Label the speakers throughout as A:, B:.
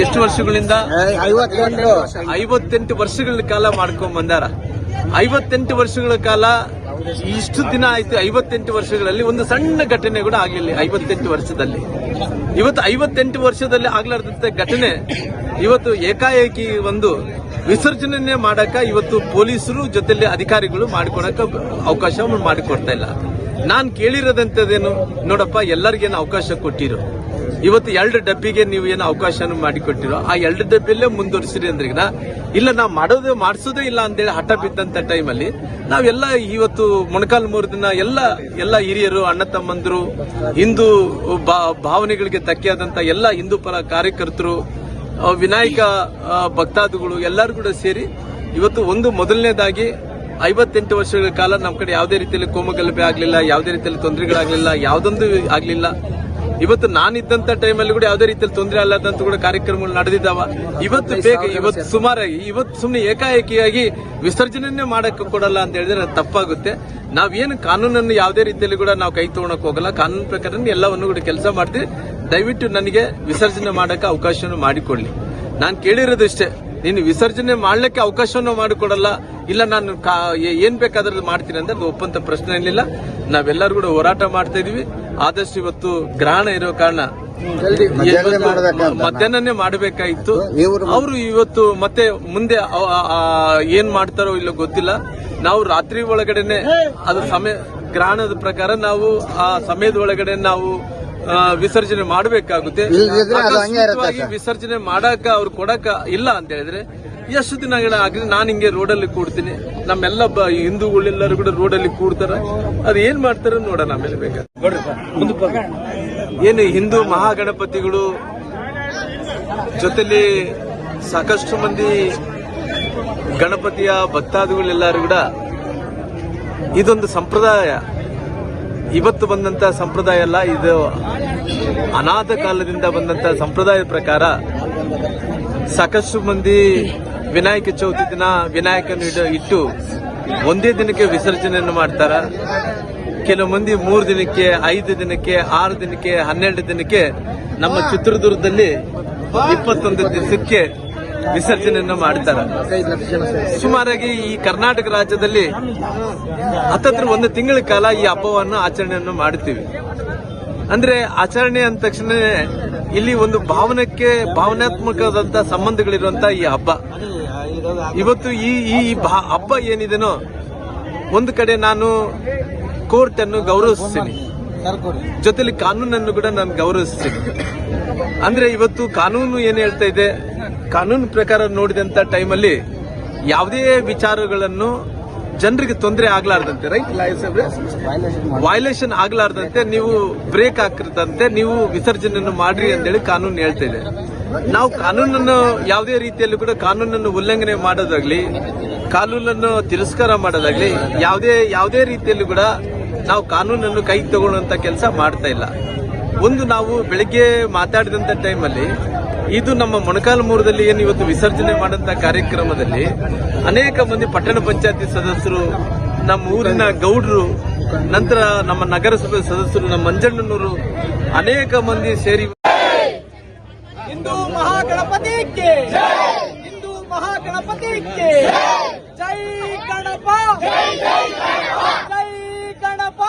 A: ಎಷ್ಟು ವರ್ಷಗಳಿಂದ 58 ವರ್ಷಗಳ ಕಾಲ ಮಾಡ್ಕೊಂಡ್ ಬಂದಾರ. 58 ವರ್ಷಗಳ ಕಾಲ ಇಷ್ಟು ದಿನ ಆಯ್ತು. 58 ವರ್ಷಗಳಲ್ಲಿ ಒಂದು ಸಣ್ಣ ಘಟನೆ ಕೂಡ ಆಗಲಿಲ್ಲ. 58 ವರ್ಷದಲ್ಲಿ ಇವತ್ತು 58 ವರ್ಷದಲ್ಲಿ ಆಗ್ಲಾರ್ದಂತ ಘಟನೆ ಇವತ್ತು ಏಕಾಏಕಿ ಒಂದು ವಿಸರ್ಜನೆ ಮಾಡಕ ಇವತ್ತು ಪೊಲೀಸರು ಜೊತೆಲಿ ಅಧಿಕಾರಿಗಳು ಮಾಡಿಕೊಡಕ ಅವಕಾಶ ಮಾಡಿಕೊಡ್ತಾ ಇಲ್ಲ. ನಾನ್ ಕೇಳಿರೋದಂತದೇನು, ನೋಡಪ್ಪ ಎಲ್ಲರಿಗೇನು ಅವಕಾಶ ಕೊಟ್ಟಿರೋ, ಇವತ್ತು 2 ಡಬ್ಬಿಗೆ ನೀವು ಏನು ಅವಕಾಶ ಮಾಡಿಕೊಟ್ಟಿರೋ ಆ 2 ಡಬ್ಬಿಯಲ್ಲೇ ಮುಂದುವರಿಸಿರಿ ಅಂದ್ರೆ ಇಲ್ಲ ನಾವು ಮಾಡಿಸೋದೇ ಇಲ್ಲ ಅಂತೇಳಿ ಹಠ ಬಿದ್ದಂತ ಟೈಮಲ್ಲಿ ನಾವೆಲ್ಲ ಇವತ್ತು ಮೊಣಕಾಲು ದಿನ ಎಲ್ಲ ಹಿರಿಯರು, ಅಣ್ಣ ತಮ್ಮಂದರು, ಹಿಂದೂ ಭಾವನೆಗಳಿಗೆ ಧಕ್ಕೆಯಾದಂತ ಎಲ್ಲ ಹಿಂದೂ ಪರ ಕಾರ್ಯಕರ್ತರು, ವಿನಾಯಕ ಭಕ್ತಾದಿಗಳು ಎಲ್ಲರೂ ಕೂಡ ಸೇರಿ ಇವತ್ತು ಒಂದು ಮೊದಲನೇದಾಗಿ 58 ವರ್ಷಗಳ ಕಾಲ ನಮ್ಮ ಕಡೆ ಯಾವುದೇ ರೀತಿಯಲ್ಲಿ ಕೋಮಗಲಭೆ ಆಗಲಿಲ್ಲ, ಯಾವುದೇ ರೀತಿಯಲ್ಲಿ ತೊಂದರೆಗಳಾಗಲಿಲ್ಲ, ಯಾವುದೊಂದು ಆಗಲಿಲ್ಲ. ಇವತ್ತು ನಾನಿದ್ದಂತ ಟೈಮಲ್ಲಿ ಕೂಡ ಯಾವುದೇ ರೀತಿಯಲ್ಲಿ ತೊಂದರೆ ಅಲ್ಲದಂತ ಕೂಡ ಕಾರ್ಯಕ್ರಮಗಳು ನಡೆದಿದ್ದಾವ. ಇವತ್ತು ಸುಮಾರಾಗಿ ಸುಮ್ಮನೆ ಏಕಾಏಕಿಯಾಗಿ ವಿಸರ್ಜನೆ ಮಾಡಕ್ಕೆ ಕೊಡಲ್ಲ ಅಂತ ಹೇಳಿದ್ರೆ ತಪ್ಪಾಗುತ್ತೆ. ನಾವೇನು ಕಾನೂನನ್ನು ಯಾವುದೇ ರೀತಿಯಲ್ಲಿ ಕೂಡ ನಾವು ಕೈ ತಗೊಳಕ್ ಹೋಗಲ್ಲ. ಕಾನೂನು ಪ್ರಕಾರ ಎಲ್ಲವನ್ನು ಕೂಡ ಕೆಲಸ ಮಾಡ್ತೀವಿ. ದಯವಿಟ್ಟು ನನಗೆ ವಿಸರ್ಜನೆ ಮಾಡಕ್ಕೆ ಅವಕಾಶವನ್ನು ಮಾಡಿಕೊಡ್ಲಿ. ನಾನು ಕೇಳಿರೋದಷ್ಟೇ, ನೀನು ವಿಸರ್ಜನೆ ಮಾಡ್ಲಿಕ್ಕೆ ಅವಕಾಶವನ್ನು ಮಾಡಿಕೊಡಲ್ಲ, ಇಲ್ಲ ನಾನು ಏನ್ ಬೇಕಾದ್ರೂ ಮಾಡ್ತೀನಿ ಅಂದ್ರೆ ಅದು ಒಪ್ಪಂತ ಪ್ರಶ್ನೆ ಇರಲಿಲ್ಲ. ನಾವೆಲ್ಲರೂ ಕೂಡ ಹೋರಾಟ ಮಾಡ್ತಾ ಇದೀವಿ. ಆದಷ್ಟು ಇವತ್ತು ಗ್ರಹಣ ಇರೋ ಕಾರಣ ಮಧ್ಯಾಹ್ನನೇ ಮಾಡಬೇಕಾಗಿತ್ತು. ಅವರು ಇವತ್ತು ಮತ್ತೆ ಮುಂದೆ ಏನ್ ಮಾಡ್ತಾರೋ ಇಲ್ಲ ಗೊತ್ತಿಲ್ಲ. ನಾವು ರಾತ್ರಿ ಒಳಗಡೆನೆ ಅದು ಸಮಯ ಗ್ರಹಣದ ಪ್ರಕಾರ ನಾವು ಆ ಸಮಯದ ಒಳಗಡೆ ನಾವು ವಿಸರ್ಜನೆ ಮಾಡಬೇಕಾಗುತ್ತೆ. ವಿಸರ್ಜನೆ ಮಾಡಕ ಅವ್ರು ಕೊಡಕ ಇಲ್ಲ ಅಂತ ಹೇಳಿದ್ರೆ ಎಷ್ಟು ದಿನಗಳ ಆಗಲಿ ನಾನು ಹಿಂಗೆ ರೋಡಲ್ಲಿ ಕೂಡ್ತೀನಿ. ನಮ್ಮೆಲ್ಲ ಹಿಂದೂಗಳೆಲ್ಲರೂ ಕೂಡ ರೋಡಲ್ಲಿ ಕೂಡ್ತಾರ. ಅದು ಏನ್ ಮಾಡ್ತಾರ ನೋಡೋಣ. ಆಮೇಲೆ ಬೇಕಾದ್ರೆ ಏನು ಹಿಂದೂ ಮಹಾಗಣಪತಿಗಳು ಜೊತೆಲಿ ಸಾಕಷ್ಟು ಮಂದಿ ಗಣಪತಿಯ ಭಕ್ತಾದಿಗಳೆಲ್ಲರೂ ಕೂಡ ಇದೊಂದು ಸಂಪ್ರದಾಯ. ಇವತ್ತು ಬಂದಂತ ಸಂಪ್ರದಾಯ ಅಲ್ಲ, ಇದು ಅನಾಥ ಕಾಲದಿಂದ ಬಂದಂತ ಸಂಪ್ರದಾಯದ ಪ್ರಕಾರ ಸಾಕಷ್ಟು ಮಂದಿ ವಿನಾಯಕ ಚೌತಿ ದಿನ ವಿನಾಯಕನ ಇಟ್ಟು ಒಂದೇ ದಿನಕ್ಕೆ ವಿಸರ್ಜನೆಯನ್ನು ಮಾಡ್ತಾರ. ಕೆಲವು ಮಂದಿ 3 ದಿನಕ್ಕೆ, 5 ದಿನಕ್ಕೆ, 6 ದಿನಕ್ಕೆ, 12 ದಿನಕ್ಕೆ, ನಮ್ಮ ಚಿತ್ರದುರ್ಗದಲ್ಲಿ 21 ದಿವಸಕ್ಕೆ ವಿಸರ್ಜನೆಯನ್ನು ಮಾಡ್ತಾರೆ. ಸುಮಾರಾಗಿ ಈ ಕರ್ನಾಟಕ ರಾಜ್ಯದಲ್ಲಿ ಹತ್ತತ್ರ 1 ತಿಂಗಳ ಕಾಲ ಈ ಹಬ್ಬವನ್ನು ಆಚರಣೆಯನ್ನು ಮಾಡುತ್ತೀವಿ. ಅಂದ್ರೆ ಆಚರಣೆ ಅಂದ ತಕ್ಷಣ ಇಲ್ಲಿ ಒಂದು ಭಾವನಾತ್ಮಕವಾದಂತಹ ಸಂಬಂಧಗಳಿರುವಂತಹ ಈ ಹಬ್ಬ. ಇವತ್ತು ಈ ಹಬ್ಬ ಏನಿದೆನೋ ಒಂದು ಕಡೆ ನಾನು ಕೋರ್ಟ್ ಅನ್ನು ಗೌರವಿಸ್ತೀನಿ, ಜೊತೆಲಿ ಕಾನೂನನ್ನು ಕೂಡ ನಾನು ಗೌರವಿಸ್ತೀನಿ. ಅಂದ್ರೆ ಇವತ್ತು ಕಾನೂನು ಏನ್ ಹೇಳ್ತಾ ಇದೆ, ಕಾನೂನು ಪ್ರಕಾರ ನೋಡಿದಂತ ಟೈಮಲ್ಲಿ ಯಾವುದೇ ವಿಚಾರಗಳನ್ನು ಜನರಿಗೆ ತೊಂದರೆ ಆಗ್ಲಾರ್ದಂತೆ, ರೈಟ್ ವೈಲೇಷನ್ ಆಗ್ಲಾರ್ದಂತೆ ನೀವು ಬ್ರೇಕ್ ಹಾಕಿರ್ತಂತೆ ನೀವು ವಿಸರ್ಜನೆಯನ್ನು ಮಾಡ್ರಿ ಅಂತೇಳಿ ಕಾನೂನು ಹೇಳ್ತಾ ಇದೆ. ನಾವು ಕಾನೂನನ್ನು ಯಾವುದೇ ರೀತಿಯಲ್ಲೂ ಕೂಡ ಕಾನೂನನ್ನು ಉಲ್ಲಂಘನೆ ಮಾಡೋದಾಗ್ಲಿ, ಕಾನೂನನ್ನು ತಿರಸ್ಕಾರ ಮಾಡೋದಾಗ್ಲಿ, ಯಾವುದೇ ರೀತಿಯಲ್ಲೂ ಕೂಡ ನಾವು ಕಾನೂನನ್ನು ಕೈ ತಗೊಳ್ಳುವಂತ ಕೆಲಸ ಮಾಡ್ತಾ ಇಲ್ಲ. ಒಂದು ನಾವು ಬೆಳಿಗ್ಗೆ ಮಾತಾಡಿದಂತ ಟೈಮಲ್ಲಿ ಇದು ನಮ್ಮ ಮೊಣಕಾಲ್ಮೂರದಲ್ಲಿ ಏನು ಇವತ್ತು ವಿಸರ್ಜನೆ ಮಾಡಂತ ಕಾರ್ಯಕ್ರಮದಲ್ಲಿ ಅನೇಕ ಮಂದಿ ಪಟ್ಟಣ ಪಂಚಾಯತಿ ಸದಸ್ಯರು, ನಮ್ಮ ಊರಿನ ಗೌಡ್ರು, ನಂತರ ನಮ್ಮ ನಗರಸಭೆ ಸದಸ್ಯರು, ನಮ್ಮ ಮಂಜಣ್ಣನವರು ಅನೇಕ ಮಂದಿ ಸೇರಿ
B: ಹಿಂದೂ ಮಹಾಗಣಪತಿಗೆ ಹಿಂದೂ ಮಹಾಗಣಪತಿಗೆ ಜೈ ಗಣಪ ಜೈ ಗಣಪ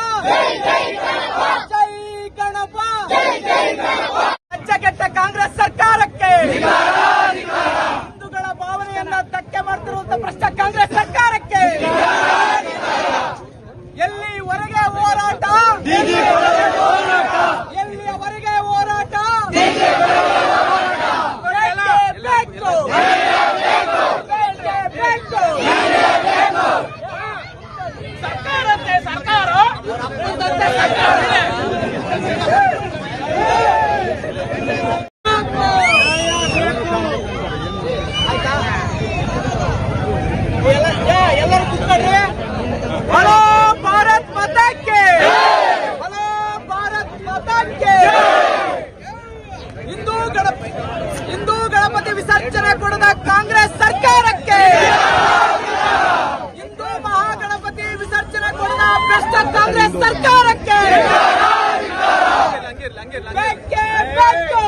B: ಜೈ ಗಣಪ ಅಚ್ಚಗೆಟ್ಟ ಕಾಂಗ್ರೆಸ್ ಸರ್ಕಾರಕ್ಕೆ, ಹಿಂದೂಗಳ ಭಾವನೆಯನ್ನ ಧಕ್ಕೆ ಮಾಡ್ತಿರುವಂತಹ ಭ್ರಷ್ಟ ಕಾಂಗ್ರೆಸ್ ಸರ್ಕಾರಕ್ಕೆ ಎಲ್ಲಿವರೆಗೆ ಹೋರಾಟ, ಎಲ್ಲಿಯವರೆಗೆ ಹೋರಾಟ, ಸರ್ಕಾರ ಎಲ್ಲರೂ ಕೂತ್ಕೊಳ್ರಿ. ಹಲೋ ಭಾರತ್ ಮಾತಾಕ್ಕೆ, ಹಲೋ ಭಾರತ್ ಮಾತಾಕ್ಕೆ. ಹಿಂದೂ ಗಣಪತಿ ವಿಸರ್ಜನೆ ಕೊಡದ ಕಾಂಗ್ರೆಸ್ ಸರ್ಕಾರಕ್ಕೆ, ಹಿಂದೂ ಮಹಾಗಣಪತಿ ವಿಸರ್ಜನೆ ಕೊಡದ ಭ್ರಷ್ಟ ಕಾಂಗ್ರೆಸ್ ಸರ್ಕಾರಕ್ಕೆ ಬೇಕೇ ಬೇಕು.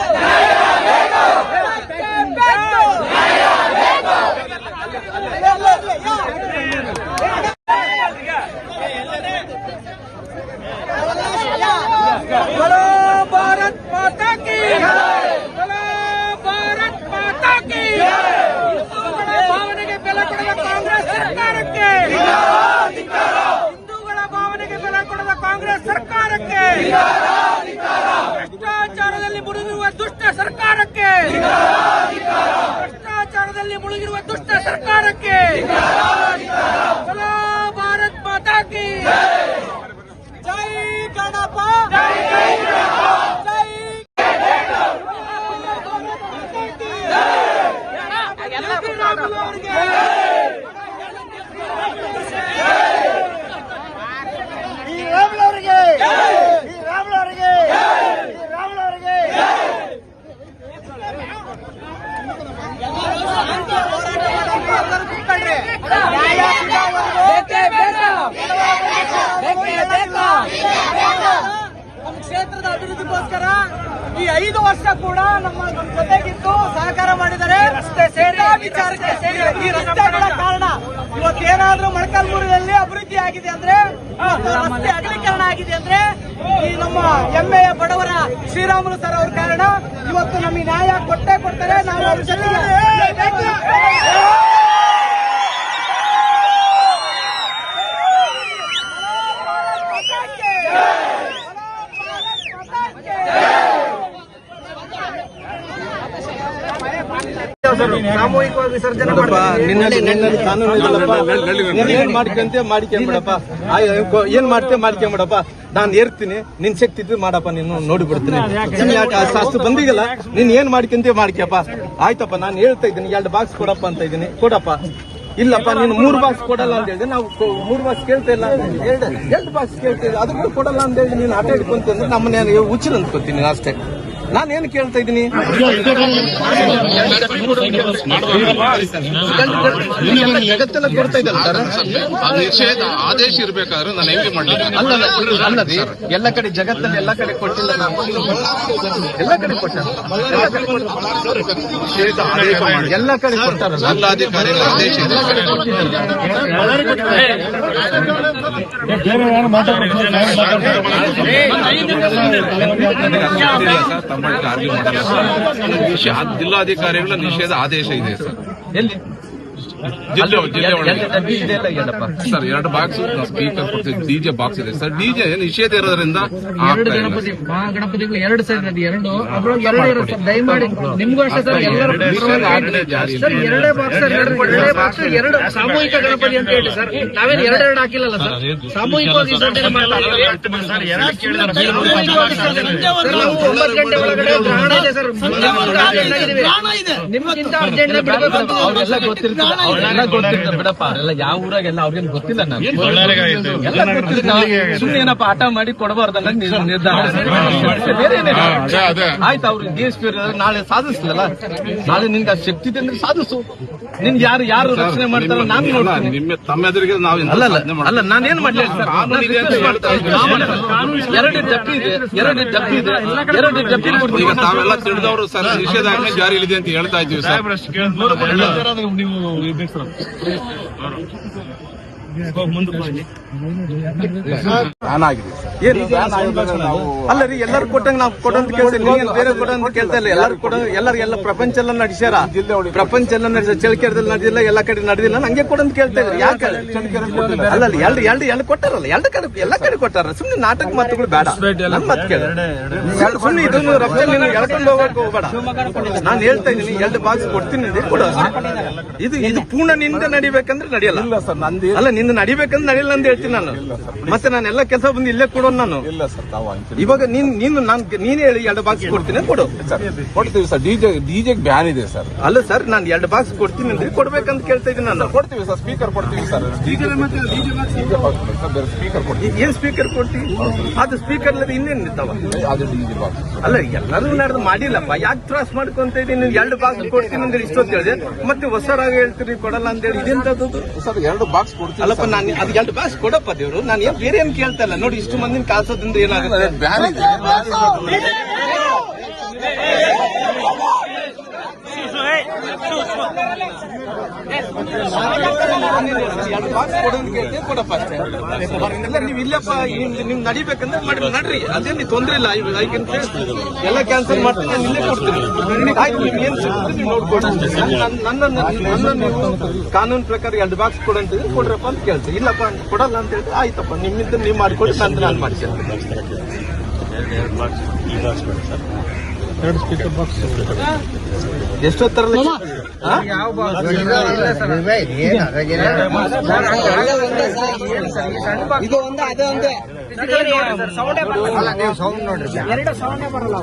B: ಭ್ರಷ್ಟಾಚಾರದಲ್ಲಿ ಮುಳುಗಿರುವ ದುಷ್ಟ ಸರ್ಕಾರಕ್ಕೆ ಭ್ರಷ್ಟಾಚಾರದಲ್ಲಿ ಮುಳುಗಿರುವ ದುಷ್ಟ ಸರ್ಕಾರಕ್ಕೆ ಚಲೋ ಭಾರತ್ ಮಾತಾ ಕಿ ಜೈ ಗಣಪ ಜೈ ನಮ್ಮ ಕ್ಷೇತ್ರದ ಅಭಿವೃದ್ಧಿಗೋಸ್ಕರ ಈ 5 ವರ್ಷ ಕೂಡ ನಮ್ಮ ಜೊತೆಗಿದ್ದು ಸಹಕಾರ ಮಾಡಿದ್ದಾರೆ. ರಸ್ತೆ ಸೇರಿ ವಿಚಾರಕ್ಕೆ ಸೇರಿ ಈ ರಸ್ತೆಗಳ ಕಾರಣ ಇವತ್ತೇನಾದ್ರೂ ಮೊಳಕಾಲ್ಮೂರಿನಲ್ಲಿ ಅಭಿವೃದ್ಧಿ ಆಗಿದೆ ಅಂದ್ರೆ, ರಸ್ತೆ ಅಗಲೀಕರಣ ಆಗಿದೆ ಅಂದ್ರೆ ಈ ನಮ್ಮ ಹೆಮ್ಮೆಯ ಬಡವರ ಶ್ರೀರಾಮುಲು ಸರ್ ಅವ್ರ ಕಾರಣ. ಇವತ್ತು ನಮಗೆ ನ್ಯಾಯ ಕೊಟ್ಟೇ ಕೊಡ್ತಾರೆ. ನಾವು ಅವ್ರ ಜೊತೆಗೆ ಸಾಮೂಹಿಕವಾಗಿ ವಿಸರ್ಜನೆ
A: ಏನ್ ಮಾಡ್ಕೊಂತೆ ಮಾಡ್ಕೊಂಬಿಡಪ್ಪ, ಏನ್ ಮಾಡ್ತೇ ಮಾಡ್ಕೊಂಬಿಡಪ್ಪ. ನಾನ್ ಏರ್ತೀನಿ, ನಿನ್ ಶಕ್ತಿ ಇದ್ದು ಮಾಡಪ್ಪ, ನೀನು ನೋಡಿ ಬಿಡ್ತೀನಿ. ಅಷ್ಟು ಬಂದಿಗಲ್ಲ, ನೀನ್ ಏನ್ ಮಾಡ್ಕೊಂತೆ ಮಾಡ್ಕ್ಯಪ್ಪ. ಆಯ್ತಪ್ಪ, ನಾನು ಹೇಳ್ತಾ ಇದ್ದೀನಿ 2 ಬಾಕ್ಸ್ ಕೊಡಪ್ಪ ಅಂತ ಇದ್ದೀನಿ, ಕೊಡಪ್ಪ. ಇಲ್ಲಪ್ಪ ನೀನು 3 ಬಾಕ್ಸ್ ಕೊಡಲ್ಲ ಅಂತ ಹೇಳಿದ್ರೆ ನಾವು 3 ಬಾಕ್ಸ್ ಕೇಳ್ತಾ ಇಲ್ಲ, 2 ಬಾಕ್ಸ್ ಕೇಳ್ತಾ ಇಲ್ಲ, ಅದು ಕೂಡ ಕೊಡಲ್ಲ ಅಂತ ಹೇಳಿ ನೀನು ಆಟ ಹಿಡ್ಕೊಂತ ಅಂದ್ರೆ ನಮ್ಮನ್ನ ಹುಚ್ಚರು ಅಂದ್ಕೊತೀನಿ ಅಷ್ಟೇ. ನಾನೇನು ಕೇಳ್ತಾ ಇದ್ದೀನಿ, ಜಗತ್ತೆಲ್ಲ ಕೊಡ್ತಾ ಇದ್ದಲ್ಲ ಸರ್,
C: ನಿಷೇಧ ಆದೇಶ ಇರಬೇಕಾದ್ರೆ ನಾನು ಹೆಂಗೆ ಮಾಡಲಿಲ್ಲ?
A: ಅಲ್ಲದೆ ಎಲ್ಲ ಕಡೆ ಜಗತ್ತಲ್ಲಿ ಎಲ್ಲ ಕಡೆ ಕೊಟ್ಟಿಲ್ಲ, ನಾನು ಎಲ್ಲ ಕಡೆ ಕೊಟ್ಟ,
C: ನಿಷೇಧ ಆದೇಶ ಮಾಡಿ
A: ಎಲ್ಲ ಕಡೆ ಕೊಟ್ಟಾರಲ್ಲ,
C: ಜಿಲ್ಲಾಧಿಕಾರಿಗಳ ಆದೇಶ ಇದೆ. ಜಿಲ್ಲಾಧಿಕಾರಿಗಳ ನಿಷೇಧ ಆದೇಶ ಇದೆ ಸರ್.
A: ಎಲ್ಲಿ
C: ಜಿಲ್ಲೆ ಸರ್ 2 ಬಾಕ್ಸ್ ಸ್ಪೀಕರ್ ಕೊಡ್ತೀವಿ, ಡಿಜೆ ಬಾಕ್ಸ್ ಇದೆ ಸರ್. ಡಿಜೆ ನಿಷೇಧ ಇರೋದ್ರಿಂದ
D: ಗಣಪತಿಗಳು 2 ಸರ್, 2 ಅದ್ರೊಳಗೆ 2 ಸರ್. ದಯಮಾಡಿ ನಿಮ್ಗೂ ಅಷ್ಟೇ ಸರ್, ಎಲ್ಲರೂ ಸರ್ 2 ಬಾಕ್ಸ್ ಸರ್, 2 ಬಾಕ್ಸ್ 2 ಸಾಮೂಹಿಕ ಗಣಪತಿ ಅಂತ ಹೇಳಿ ಸರ್. ನಾವೇನು 2 ಹಾಕಿಲ್ಲಲ್ಲ ಸರ್, ಸಾಮೂಹಿಕವಾಗಿ ವಿಸರ್ಜನೆ ಮಾಡ್ತಾ ಇದ್ದೀವಿ. ನಾವು 9 ಗಂಟೆ ಒಳಗಡೆ ಗ್ರಹಣ ಇದೆ ಸರ್, ನಿಮ್ಗಿಂತ ಅರ್ಜೆಂಟ್ ಬಿಡಬೇಕು.
A: ಅವ್ರೆಲ್ಲ ಗೊತ್ತಿರ್ತಾರೆ, ಅವ್ರೆಲ್ಲ ಗೊತ್ತಿರ್ತಾರೆ ಬಿಡಪ್ಪ. ಎಲ್ಲ ಯಾವ ಊರಾಗೆಲ್ಲ ಅವ್ರಿಗೇನು ಗೊತ್ತಿಲ್ಲ. ನಾನು ಎಲ್ಲ ಗೊತ್ತಿಲ್ಲ, ಸುಮ್ಮನೆ ಏನಪ್ಪ ಆಟ ಮಾಡಿ ಕೊಡಬಾರ್ದಲ್ಲ ನಿರ್ಧಾರ. ಆಯ್ತು, ಅವ್ರು DSP ನಾಳೆ ಸಾಧಿಸ್ಲಲ್ಲ, ನಾಳೆ ನಿನ್ಗೆ ಆ ಶಕ್ತಿ ಇದೆ ಅಂದ್ರೆ ಸಾಧಿಸು. ನಿನ್ ಯಾರು ರಕ್ಷಣೆ ಮಾಡ್ತಾರ ನಾನು ನೋಡ್ತೀನಿ.
C: ನಿಮ್ಮ ತಮ್ಮ ಎದುರಿಗೆ ನಾವು
A: ಅಲ್ಲ ನಾನೇನ್ ಮಾಡ್ಲಿ ಸರ್, 2 ಡಬ್ಬಿ ಇದೆ, 2 ಡಬ್ಬಿ ಇದೆ, 2 ಡಬ್ಬಿ
C: ಈಗ ತಾವೆಲ್ಲ ತಿಳಿದವರು ಸರ್ ನಿಷೇಧಾಜ್ಞೆ ಜಾರಿಯಲ್ಲಿದೆ ಅಂತ ಹೇಳ್ತಾ ಇದ್ದೀವಿ ಸರ್.
A: ಅಲ್ಲ ರೀ, ಎಲ್ಲರೂ ಕೊಟ್ಟಂಗೆ ನಾವು ಕೊಡೋಂತ ಕೇಳ್ತೀವಿ, ನೀವು ಬೇರೆ ಕೊಡೋಂತ ಕೇಳ್ತಾ ಇಲ್ಲ. ಎಲ್ಲರೂ ಪ್ರಪಂಚ ಎಲ್ಲ ನಡೆಸ್ಯಾರ, ಪ್ರಪಂಚ ಎಲ್ಲ ನಡೆಸ, ಚಳಿಕೆರೆದಲ್ಲಿ ನಡೆದಿಲ್ಲ, ಎಲ್ಲ ಕಡೆ ನಡೆದಿಲ್ಲ, ಹಂಗೆ ಕೊಡೋಂತ ಕೇಳ್ತಾ ಇದ್ರು. ಯಾಕೆ ಅಲ್ಲ ಎರಡು ಕೊಟ್ಟಾರಲ್ಲ, ಎಲ್ಲ ಕಡೆ ಕೊಟ್ಟಾರ. ಸುಮ್ನೆ ನಾಟಕ ಮಾತುಗಳು ಬೇಡ, ನನ್ ಮಾತು ಕೇಳ. ಸುಮ್ನೆ ಇದನ್ನು ರಫ್ತಲ್ಲಿ ಎಳ್ಕೊಂಡು ಹೋಗಕ್ಕೆ ಹೋಗ್ಬೇಡ. ನಾನು ಹೇಳ್ತಾ ಇದ್ದೀನಿ 2 ಬಾಕ್ಸ್ ಕೊಡ್ತೀನಿ ಕೊಡು. ಇದು ಪೂರ್ಣನಿಂದ ನಡಿಬೇಕಂದ್ರೆ ನಡೆಯಲ್ಲ ಅಲ್ಲ, ನಿಂದ ನಡಿಬೇಕಂದ್ರೆ ನಡೆಯಲ್ಲ ಅಂತ ಹೇಳ್ತೀನಿ ನಾನು. ಮತ್ತೆ ನಾನೆಲ್ಲ ಕೆಲಸ ಬಂದು ಇಲ್ಲೇ ಕೊಡೋನು ನಾನು. ಇವಾಗ ನೀನೇ ಹೇಳಿ 2 ಬಾಕ್ಸ್ ಕೊಡ್ತೀನಿ ಕೊಡು.
C: ಕೊಡ್ತೀವಿ ಸರ್. ಡಿಜೆ ಬ್ಯಾನ್ ಇದೆ ಸರ್.
A: ಅಲ್ಲ ಸರ್, ನಾನು 2 ಬಾಕ್ಸ್ ಕೊಡ್ತೀನಿ ಅಂದ್ರೆ ಕೊಡ್ಬೇಕಂತ ಕೇಳ್ತಾ ಇದ್ದೀನಿ ನಾನು.
C: ಕೊಡ್ತೀವಿ ಸರ್, ಸ್ಪೀಕರ್ ಕೊಡ್ತೀವಿ ಸರ್. ಸ್ಪೀಕರ್ ಕೊಡ್ತೀವಿ.
A: ಏನ್ ಸ್ಪೀಕರ್ ಕೊಡ್ತೀವಿ? ಅದು ಸ್ಪೀಕರ್ ಇನ್ನೇನ್ ಇರ್ತಾವ?
C: ಅದು ಡಿಜೆ ಬಾಕ್ಸ್
A: ಅಲ್ಲ, ಎಲ್ಲರೂ ನಡೆದು ಮಾಡಿಲ್ಲಪ್ಪ, ಯಾಕೆ ತ್ರಾಸ್ ಮಾಡ್ಕೊಂತ ಇದ್ದೀನಿ? 2 ಬಾಕ್ಸ್ ಕೊಡ್ತೀನಿ ಅಂದ್ರೆ ಇಷ್ಟೊತ್ತು ಹೇಳಿದೆ, ಮತ್ತೆ ಹೊಸರಾಗ ಹೇಳ್ತೀರಿ ಕೊಡಲ್ಲ ಅಂತ ಹೇಳಿ. ಇದೆಂತದ್ದು
C: ಸರ್? 2 ಬಾಕ್ಸ್ ಕೊಡ್ತೀವಿ.
A: ಅಲ್ಲಪ್ಪ, ನಾನು ಅದು 2 ಬಾಕ್ಸ್ ಕೊಡಪ್ಪ ದೇವ್ರು. ನಾನು ಬೇರೆ ಏನ್ ಕೇಳ್ತಾ ಇಲ್ಲ. ನೋಡಿ, ಇಷ್ಟು ಮಂದಿನ ಕಾಲ್ಸೋದ್ರಿಂದ ಏನಾಗುತ್ತೆ?
C: ಬ್ಯಾನ್ ಇದೆ.
A: ಕೊಡಪ್ಪ ಅಷ್ಟೇ. ನೀವು ಇಲ್ಲಪ್ಪ, ನಿಮ್ ನಡಿಬೇಕಂದ್ರೆ ನಡ್ರಿ, ಅದೇನು ತೊಂದ್ರೆ ಇಲ್ಲ. ಎಲ್ಲ ಕ್ಯಾನ್ಸಲ್ ಮಾಡ್ತೀನಿ, ನಾನು ಇಲ್ಲೇ ಕೊಡ್ತೀನಿ. ಆಯ್ತು, ನಿಮ್ಗೆ ಏನ್ ಸಿಗುತ್ತೆ ನೀವು ನೋಡ್ಕೊಡಿ. ನನ್ನ ಕಾನೂನು ಪ್ರಕಾರ 2 ಬಾಕ್ಸ್ ಕೊಡಂತಿದ್ರೆ ಕೊಡ್ರಪ್ಪ ಅಂತ ಕೇಳ್ತೀವಿ. ಇಲ್ಲಪ್ಪ ಕೊಡಲ್ಲ ಅಂತ ಹೇಳಿದ್ರೆ ಆಯ್ತಪ್ಪ, ನಿಮ್ಮಿಂದ ನೀವು ಮಾಡ್ಕೊಳ್ಳಿ, ನಾನು ಮಾಡ್ತೀನಿ. ಎಷ್ಟೊತ್ತರಲ್ಲ
B: ಇದು ಒಂದೇ ಅದೇ ಒಂದೇ ಸೌಂಡೇ ಬರಲ್ಲ. ಎರಡು ಸೌಂಡೇ ಬರಲ್ಲ.